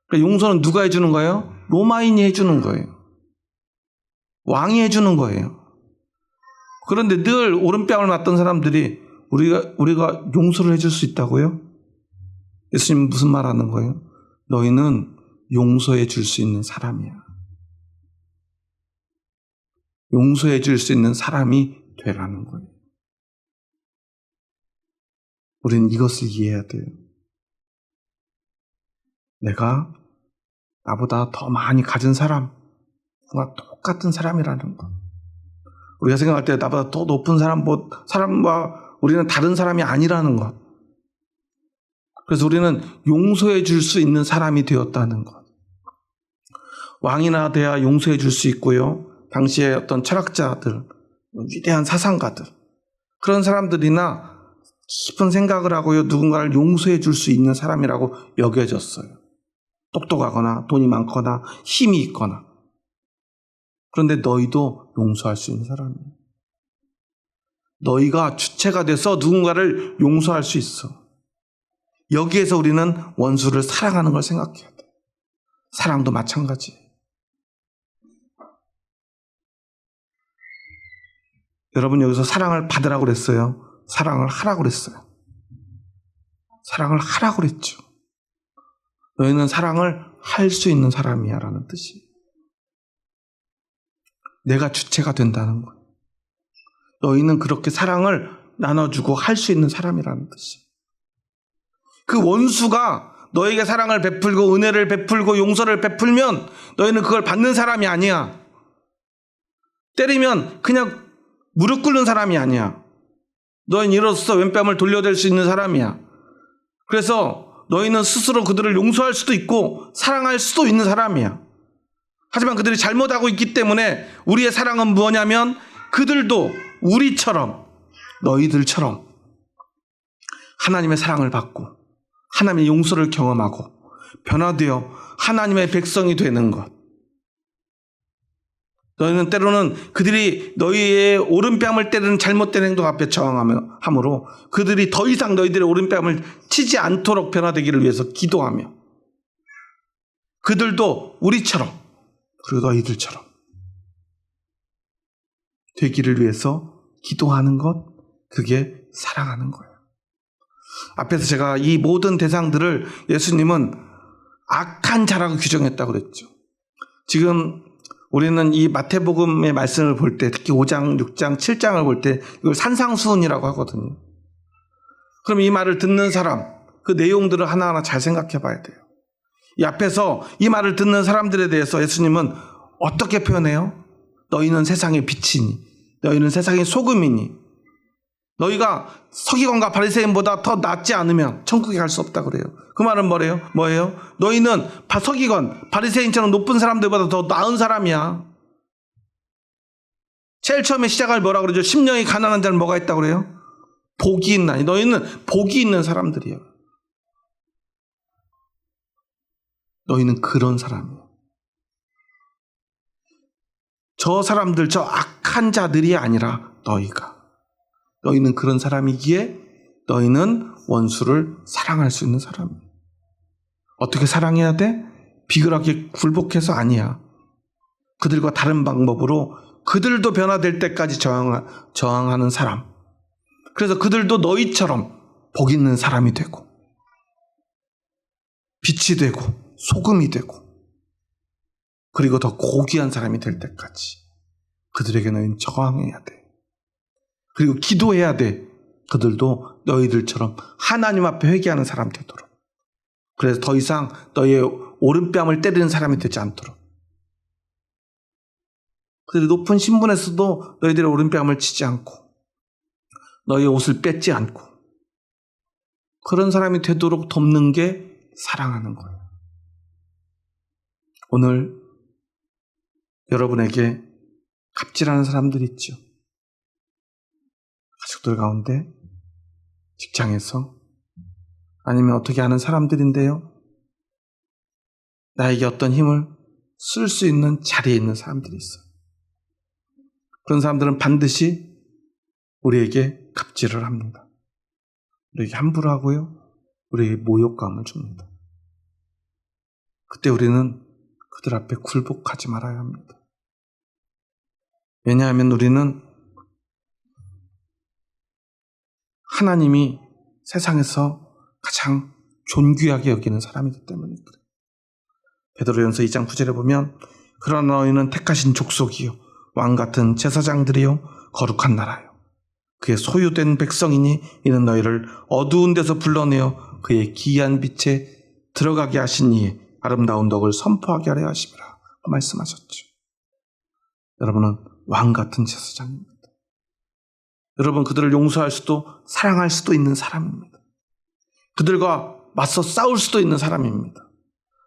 그러니까 용서는 누가 해주는 거예요? 로마인이 해주는 거예요. 왕이 해주는 거예요. 그런데 늘 오른뺨을 맞던 사람들이 우리가 용서를 해줄 수 있다고요? 예수님은 무슨 말 하는 거예요? 너희는 용서해 줄 수 있는 사람이야. 용서해 줄 수 있는 사람이 되라는 거예요. 우리는 이것을 이해해야 돼요. 내가 나보다 더 많이 가진 사람과 똑같은 사람이라는 것. 우리가 생각할 때 나보다 더 높은 사람과 우리는 다른 사람이 아니라는 것. 그래서 우리는 용서해 줄 수 있는 사람이 되었다는 것. 왕이나 돼야 용서해 줄 수 있고요. 당시에 어떤 철학자들, 위대한 사상가들, 그런 사람들이나 깊은 생각을 하고요. 누군가를 용서해 줄 수 있는 사람이라고 여겨졌어요. 똑똑하거나 돈이 많거나 힘이 있거나. 그런데 너희도 용서할 수 있는 사람이에요. 너희가 주체가 돼서 누군가를 용서할 수 있어. 여기에서 우리는 원수를 사랑하는 걸 생각해야 돼. 사랑도 마찬가지예요. 여러분, 여기서 사랑을 받으라고 그랬어요? 사랑을 하라고 그랬어요? 사랑을 하라고 그랬죠. 너희는 사랑을 할 수 있는 사람이야 라는 뜻이에요. 내가 주체가 된다는 거예요. 너희는 그렇게 사랑을 나눠주고 할 수 있는 사람이라는 뜻이에요. 그 원수가 너에게 사랑을 베풀고 은혜를 베풀고 용서를 베풀면 너희는 그걸 받는 사람이 아니야. 때리면 그냥 무릎 꿇는 사람이 아니야. 너희는 이로써 왼뺨을 돌려댈 수 있는 사람이야. 그래서 너희는 스스로 그들을 용서할 수도 있고 사랑할 수도 있는 사람이야. 하지만 그들이 잘못하고 있기 때문에 우리의 사랑은 뭐냐면 그들도 우리처럼, 너희들처럼 하나님의 사랑을 받고 하나님의 용서를 경험하고 변화되어 하나님의 백성이 되는 것. 너희는 때로는 그들이 너희의 오른뺨을 때리는 잘못된 행동 앞에 저항함으로 그들이 더 이상 너희들의 오른뺨을 치지 않도록 변화되기를 위해서 기도하며 그들도 우리처럼 그리고 너희들처럼 되기를 위해서 기도하는 것, 그게 사랑하는 거예요. 앞에서 제가 이 모든 대상들을 예수님은 악한 자라고 규정했다고 그랬죠. 지금 우리는 이 마태복음의 말씀을 볼 때, 특히 5장, 6장, 7장을 볼 때 이걸 산상수훈이라고 하거든요. 그럼 이 말을 듣는 사람, 그 내용들을 하나하나 잘 생각해 봐야 돼요. 이 앞에서 이 말을 듣는 사람들에 대해서 예수님은 어떻게 표현해요? 너희는 세상의 빛이니, 너희는 세상의 소금이니, 너희가 서기관과 바리새인보다 더 낫지 않으면 천국에 갈 수 없다 그래요. 그 말은 뭐예요? 너희는 서기관, 바리새인처럼 높은 사람들보다 더 나은 사람이야. 제일 처음에 시작을 뭐라고 그러죠? 심령이 가난한 자는 뭐가 있다고 그래요? 복이 있나니. 너희는 복이 있는 사람들이야. 너희는 그런 사람이야. 저 사람들, 저 악한 자들이 아니라 너희는 그런 사람이기에 너희는 원수를 사랑할 수 있는 사람이야. 어떻게 사랑해야 돼? 비굴하게 굴복해서 아니야. 그들과 다른 방법으로 그들도 변화될 때까지 저항하는 사람. 그래서 그들도 너희처럼 복 있는 사람이 되고 빛이 되고 소금이 되고 그리고 더 고귀한 사람이 될 때까지 그들에게 너희는 저항해야 돼. 그리고 기도해야 돼. 그들도 너희들처럼 하나님 앞에 회개하는 사람 되도록. 그래서 더 이상 너희의 오른뺨을 때리는 사람이 되지 않도록. 그들이 높은 신분에서도 너희들의 오른뺨을 치지 않고 너희의 옷을 뺏지 않고 그런 사람이 되도록 돕는 게 사랑하는 거예요. 오늘 여러분에게 갑질하는 사람들이 있죠. 가족들 가운데, 직장에서, 아니면 어떻게 하는 사람들인데요. 나에게 어떤 힘을 쓸 수 있는 자리에 있는 사람들이 있어요. 그런 사람들은 반드시 우리에게 갑질을 합니다. 우리에게 함부로 하고요. 우리에게 모욕감을 줍니다. 그때 우리는 그들 앞에 굴복하지 말아야 합니다. 왜냐하면 우리는 하나님이 세상에서 가장 존귀하게 여기는 사람이기 때문이다. 베드로전서 2장 9절에 보면 그러나 너희는 택하신 족속이요 왕같은 제사장들이요 거룩한 나라요 그의 소유된 백성이니 이는 너희를 어두운 데서 불러내어 그의 기이한 빛에 들어가게 하신 이의 아름다운 덕을 선포하게 하려 하심이라 말씀하셨죠. 여러분은 왕같은 제사장입니다. 여러분 그들을 용서할 수도 사랑할 수도 있는 사람입니다. 그들과 맞서 싸울 수도 있는 사람입니다.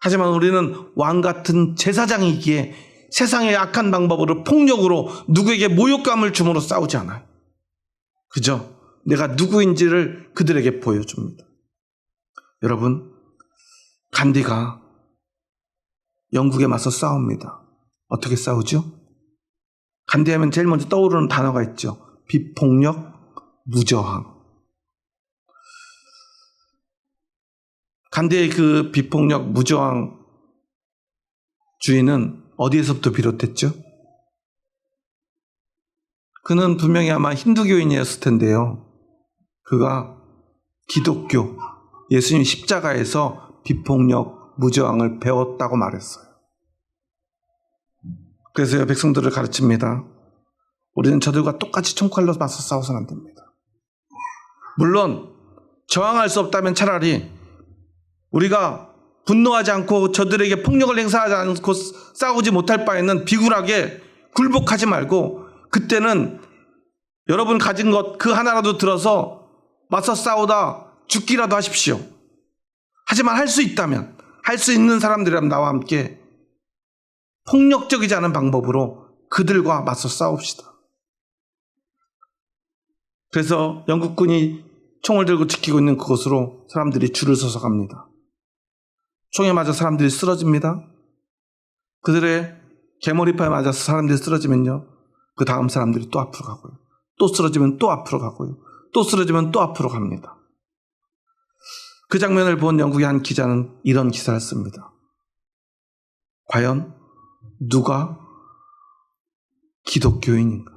하지만 우리는 왕같은 제사장이기에 세상의 악한 방법으로 폭력으로 누구에게 모욕감을 줌으로 싸우지 않아요. 그저 내가 누구인지를 그들에게 보여줍니다. 여러분 간디가 영국에 맞서 싸웁니다. 어떻게 싸우죠? 간디하면 제일 먼저 떠오르는 단어가 있죠. 비폭력, 무저항. 간디의 그 비폭력, 무저항 주의는 어디에서부터 비롯됐죠? 그는 분명히 아마 힌두교인이었을 텐데요. 그가 기독교, 예수님 십자가에서 비폭력, 무저항을 배웠다고 말했어요. 그래서 백성들을 가르칩니다. 우리는 저들과 똑같이 총칼로 맞서 싸워서는 안 됩니다. 물론 저항할 수 없다면 차라리 우리가 분노하지 않고 저들에게 폭력을 행사하지 않고 싸우지 못할 바에는 비굴하게 굴복하지 말고 그때는 여러분 가진 것 그 하나라도 들어서 맞서 싸우다 죽기라도 하십시오. 하지만 할 수 있다면, 할 수 있는 사람들이라면 나와 함께 폭력적이지 않은 방법으로 그들과 맞서 싸웁시다. 그래서 영국군이 총을 들고 지키고 있는 그곳으로 사람들이 줄을 서서 갑니다. 총에 맞아 사람들이 쓰러집니다. 그들의 개머리파에 맞아서 사람들이 쓰러지면요. 그 다음 사람들이 또 앞으로 가고요. 또 쓰러지면 또 앞으로 가고요. 또 쓰러지면 또 앞으로 갑니다. 그 장면을 본 영국의 한 기자는 이런 기사를 씁니다. 과연 누가 기독교인인가?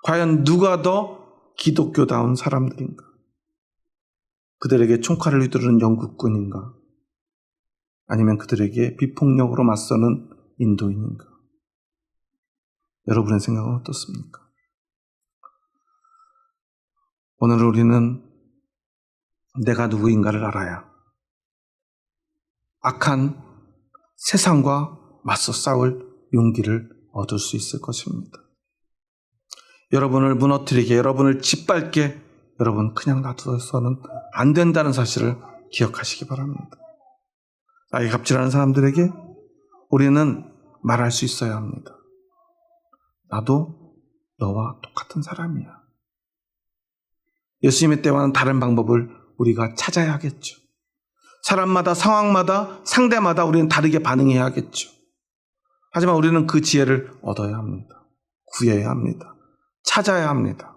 과연 누가 더 기독교다운 사람들인가? 그들에게 총칼을 휘두르는 영국군인가? 아니면 그들에게 비폭력으로 맞서는 인도인인가? 여러분의 생각은 어떻습니까? 오늘 우리는 내가 누구인가를 알아야 악한 세상과 맞서 싸울 용기를 얻을 수 있을 것입니다. 여러분을 무너뜨리게, 여러분을 짓밟게 여러분 그냥 놔두어서는 안 된다는 사실을 기억하시기 바랍니다. 나에게 갑질하는 사람들에게 우리는 말할 수 있어야 합니다. 나도 너와 똑같은 사람이야. 예수님의 때와는 다른 방법을 우리가 찾아야 하겠죠. 사람마다, 상황마다, 상대마다 우리는 다르게 반응해야 하겠죠. 하지만 우리는 그 지혜를 얻어야 합니다. 구해야 합니다. 찾아야 합니다.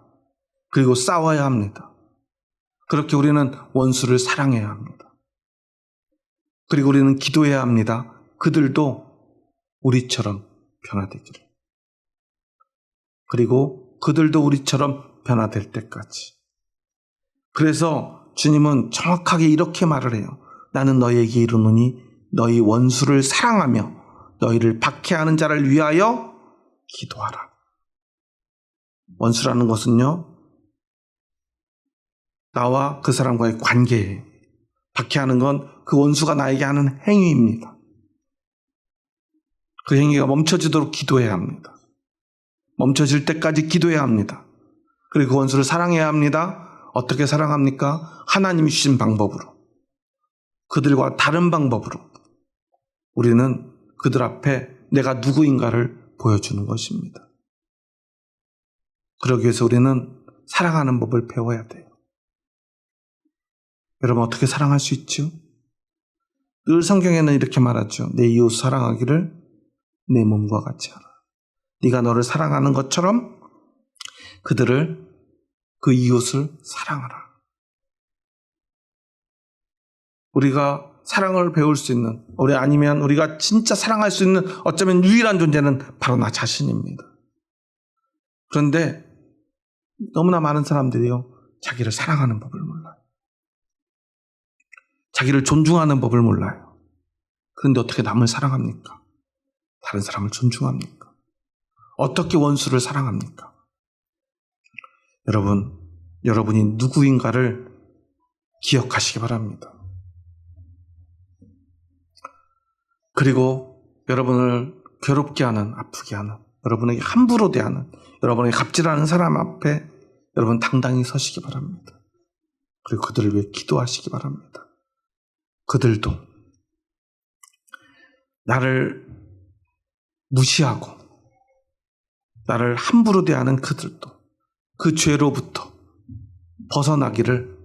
그리고 싸워야 합니다. 그렇게 우리는 원수를 사랑해야 합니다. 그리고 우리는 기도해야 합니다. 그들도 우리처럼 변화되기를. 그리고 그들도 우리처럼 변화될 때까지. 그래서 주님은 정확하게 이렇게 말을 해요. 나는 너희에게 이르노니 너희 원수를 사랑하며 너희를 박해하는 자를 위하여 기도하라. 원수라는 것은요, 나와 그 사람과의 관계예요. 박해하는 건 그 원수가 나에게 하는 행위입니다. 그 행위가 멈춰지도록 기도해야 합니다. 멈춰질 때까지 기도해야 합니다. 그리고 그 원수를 사랑해야 합니다. 어떻게 사랑합니까? 하나님이 주신 방법으로. 그들과 다른 방법으로. 우리는 그들 앞에 내가 누구인가를 보여주는 것입니다. 그러기 위해서 우리는 사랑하는 법을 배워야 돼요. 여러분, 어떻게 사랑할 수 있죠? 늘 성경에는 이렇게 말하죠. 내 이웃 사랑하기를 내 몸과 같이 하라. 네가 너를 사랑하는 것처럼 그들을, 그 이웃을 사랑하라. 우리가 사랑을 배울 수 있는, 아니면 우리가 진짜 사랑할 수 있는 어쩌면 유일한 존재는 바로 나 자신입니다. 그런데 너무나 많은 사람들이요, 자기를 사랑하는 법을 몰라요. 자기를 존중하는 법을 몰라요. 그런데 어떻게 남을 사랑합니까? 다른 사람을 존중합니까? 어떻게 원수를 사랑합니까? 여러분이 누구인가를 기억하시기 바랍니다. 그리고 여러분을 괴롭게 하는, 아프게 하는, 여러분에게 함부로 대하는, 여러분에게 갑질하는 사람 앞에 여러분 당당히 서시기 바랍니다. 그리고 그들을 위해 기도하시기 바랍니다. 그들도 나를 무시하고 나를 함부로 대하는 그들도 그 죄로부터 벗어나기를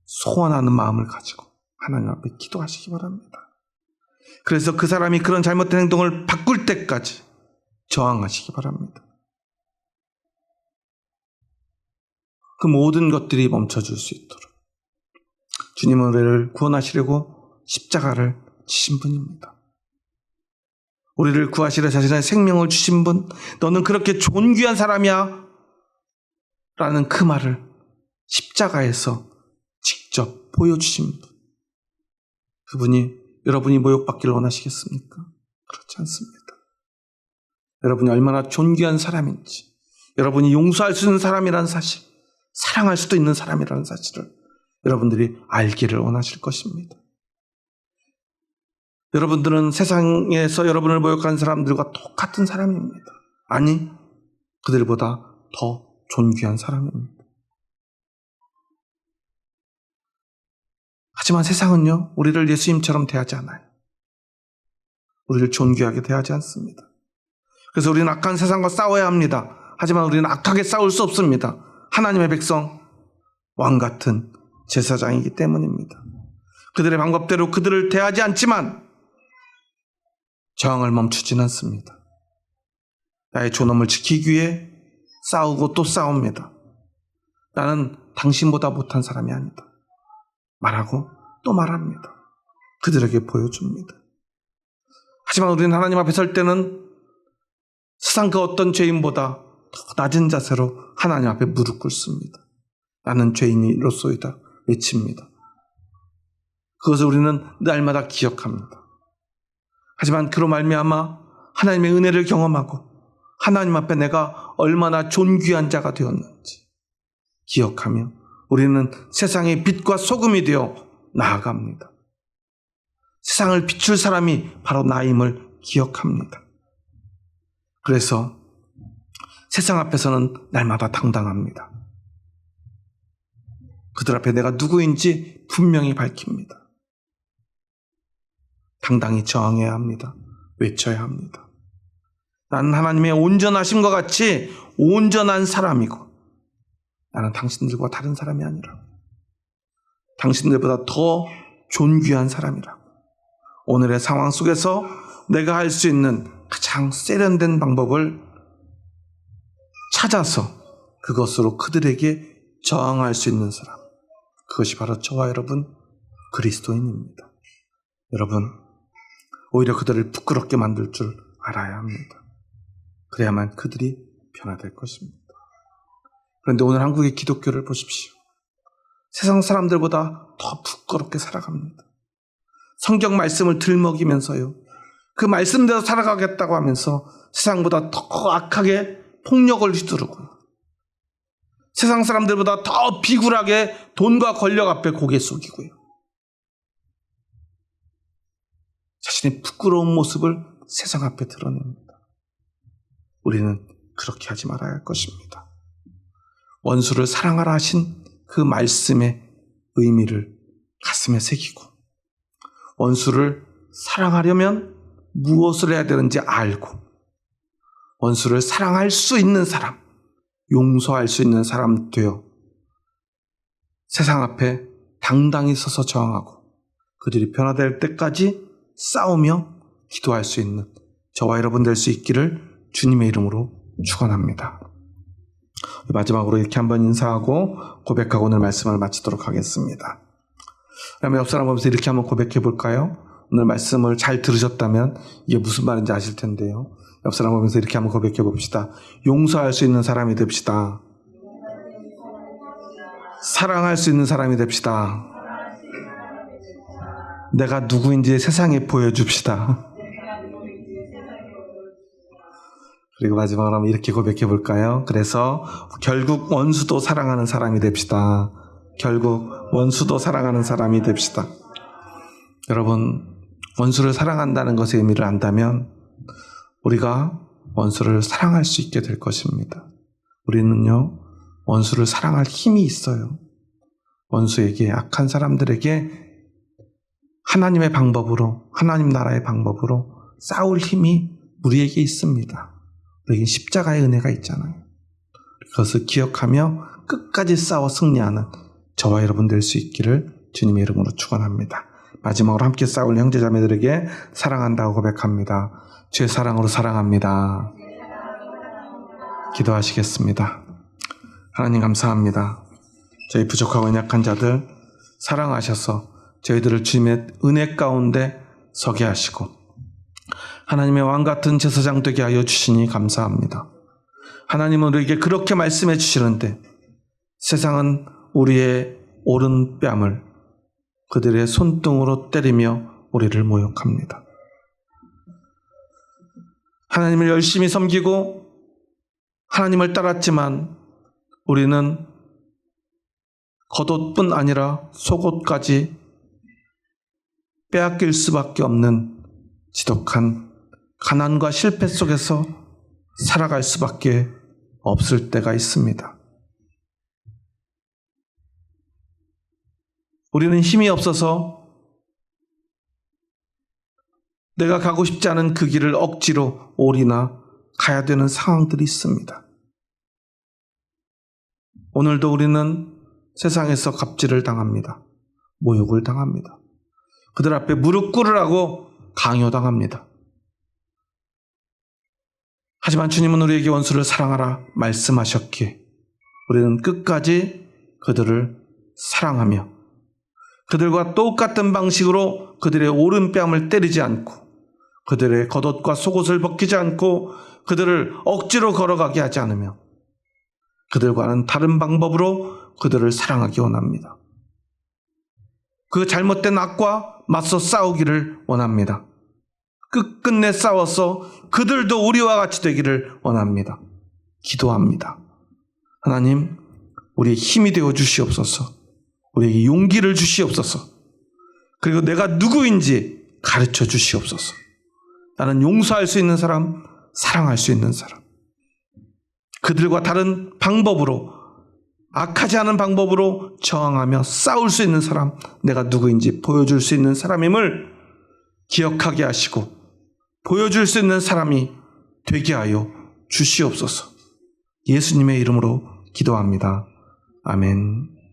소원하는 마음을 가지고 하나님 앞에 기도하시기 바랍니다. 그래서 그 사람이 그런 잘못된 행동을 바꿀 때까지 저항하시기 바랍니다. 그 모든 것들이 멈춰줄 수 있도록 주님은 우리를 구원하시려고 십자가를 지신 분입니다. 우리를 구하시려 자신의 생명을 주신 분, 너는 그렇게 존귀한 사람이야 라는 그 말을 십자가에서 직접 보여주신 분, 그분이 여러분이 모욕받기를 원하시겠습니까? 그렇지 않습니다. 여러분이 얼마나 존귀한 사람인지, 여러분이 용서할 수 있는 사람이라는 사실, 사랑할 수도 있는 사람이라는 사실을 여러분들이 알기를 원하실 것입니다. 여러분들은 세상에서 여러분을 모욕하는 사람들과 똑같은 사람입니다. 아니, 그들보다 더 존귀한 사람입니다. 하지만 세상은요, 우리를 예수님처럼 대하지 않아요. 우리를 존귀하게 대하지 않습니다. 그래서 우리는 악한 세상과 싸워야 합니다. 하지만 우리는 악하게 싸울 수 없습니다. 하나님의 백성, 왕 같은 제사장이기 때문입니다. 그들의 방법대로 그들을 대하지 않지만 저항을 멈추진 않습니다. 나의 존엄을 지키기 위해 싸우고 또 싸웁니다. 나는 당신보다 못한 사람이 아니다. 말하고 또 말합니다. 그들에게 보여줍니다. 하지만 우리는 하나님 앞에 설 때는 세상 그 어떤 죄인보다 더 낮은 자세로 하나님 앞에 무릎 꿇습니다. 나는 죄인으로소이다 외칩니다. 그것을 우리는 날마다 기억합니다. 하지만 그로 말미암아 하나님의 은혜를 경험하고 하나님 앞에 내가 얼마나 존귀한 자가 되었는지 기억하며 우리는 세상의 빛과 소금이 되어 나아갑니다. 세상을 비출 사람이 바로 나임을 기억합니다. 그래서 세상 앞에서는 날마다 당당합니다. 그들 앞에 내가 누구인지 분명히 밝힙니다. 당당히 저항해야 합니다. 외쳐야 합니다. 나는 하나님의 온전하심과 같이 온전한 사람이고 나는 당신들과 다른 사람이 아니라 당신들보다 더 존귀한 사람이라고. 오늘의 상황 속에서 내가 할 수 있는 가장 세련된 방법을 찾아서 그것으로 그들에게 저항할 수 있는 사람, 그것이 바로 저와 여러분 그리스도인입니다. 여러분, 오히려 그들을 부끄럽게 만들 줄 알아야 합니다. 그래야만 그들이 변화될 것입니다. 그런데 오늘 한국의 기독교를 보십시오. 세상 사람들보다 더 부끄럽게 살아갑니다. 성경 말씀을 들먹이면서요, 그 말씀대로 살아가겠다고 하면서 세상보다 더 악하게 폭력을 휘두르고, 세상 사람들보다 더 비굴하게 돈과 권력 앞에 고개 숙이고요, 자신의 부끄러운 모습을 세상 앞에 드러냅니다. 우리는 그렇게 하지 말아야 할 것입니다. 원수를 사랑하라 하신 그 말씀의 의미를 가슴에 새기고, 원수를 사랑하려면 무엇을 해야 되는지 알고, 원수를 사랑할 수 있는 사람, 용서할 수 있는 사람 되어 세상 앞에 당당히 서서 저항하고 그들이 변화될 때까지 싸우며 기도할 수 있는 저와 여러분 될 수 있기를 주님의 이름으로 축원합니다. 마지막으로 이렇게 한번 인사하고 고백하고 오늘 말씀을 마치도록 하겠습니다. 그러면 옆 사람 보면서 이렇게 한번 고백해 볼까요? 오늘 말씀을 잘 들으셨다면 이게 무슨 말인지 아실 텐데요. 옆 사람 보면서 이렇게 한번 고백해 봅시다. 용서할 수 있는 사람이 됩시다. 사랑할 수 있는 사람이 됩시다. 내가 누구인지 세상에 보여줍시다. 그리고 마지막으로 한번 이렇게 고백해 볼까요? 그래서 결국 원수도 사랑하는 사람이 됩시다. 결국 원수도 사랑하는 사람이 됩시다. 여러분, 원수를 사랑한다는 것의 의미를 안다면 우리가 원수를 사랑할 수 있게 될 것입니다. 우리는요, 원수를 사랑할 힘이 있어요. 원수에게, 악한 사람들에게 하나님의 방법으로, 하나님 나라의 방법으로 싸울 힘이 우리에게 있습니다. 우리에게 십자가의 은혜가 있잖아요. 그것을 기억하며 끝까지 싸워 승리하는 저와 여러분 될 수 있기를 주님의 이름으로 축원합니다. 마지막으로 함께 싸울 형제자매들에게 사랑한다고 고백합니다. 주의 사랑으로 사랑합니다. 기도하시겠습니다. 하나님 감사합니다. 저희 부족하고 연약한 자들 사랑하셔서 저희들을 주님의 은혜 가운데 서게 하시고 하나님의 왕같은 제사장 되게 하여 주시니 감사합니다. 하나님은 우리에게 그렇게 말씀해 주시는데 세상은 우리의 오른뺨을 그들의 손등으로 때리며 우리를 모욕합니다. 하나님을 열심히 섬기고 하나님을 따랐지만 우리는 겉옷뿐 아니라 속옷까지 빼앗길 수밖에 없는 지독한 가난과 실패 속에서 살아갈 수밖에 없을 때가 있습니다. 우리는 힘이 없어서 내가 가고 싶지 않은 그 길을 억지로 올이나 가야 되는 상황들이 있습니다. 오늘도 우리는 세상에서 갑질을 당합니다. 모욕을 당합니다. 그들 앞에 무릎 꿇으라고 강요당합니다. 하지만 주님은 우리에게 원수를 사랑하라 말씀하셨기에 우리는 끝까지 그들을 사랑하며 그들과 똑같은 방식으로 그들의 오른뺨을 때리지 않고 그들의 겉옷과 속옷을 벗기지 않고 그들을 억지로 걸어가게 하지 않으며 그들과는 다른 방법으로 그들을 사랑하기 원합니다. 그 잘못된 악과 맞서 싸우기를 원합니다. 끝끝내 싸워서 그들도 우리와 같이 되기를 원합니다. 기도합니다. 하나님, 우리의 힘이 되어 주시옵소서. 우리에게 용기를 주시옵소서. 그리고 내가 누구인지 가르쳐 주시옵소서. 나는 용서할 수 있는 사람, 사랑할 수 있는 사람, 그들과 다른 방법으로, 악하지 않은 방법으로 저항하며 싸울 수 있는 사람, 내가 누구인지 보여줄 수 있는 사람임을 기억하게 하시고 보여줄 수 있는 사람이 되게 하여 주시옵소서. 예수님의 이름으로 기도합니다. 아멘.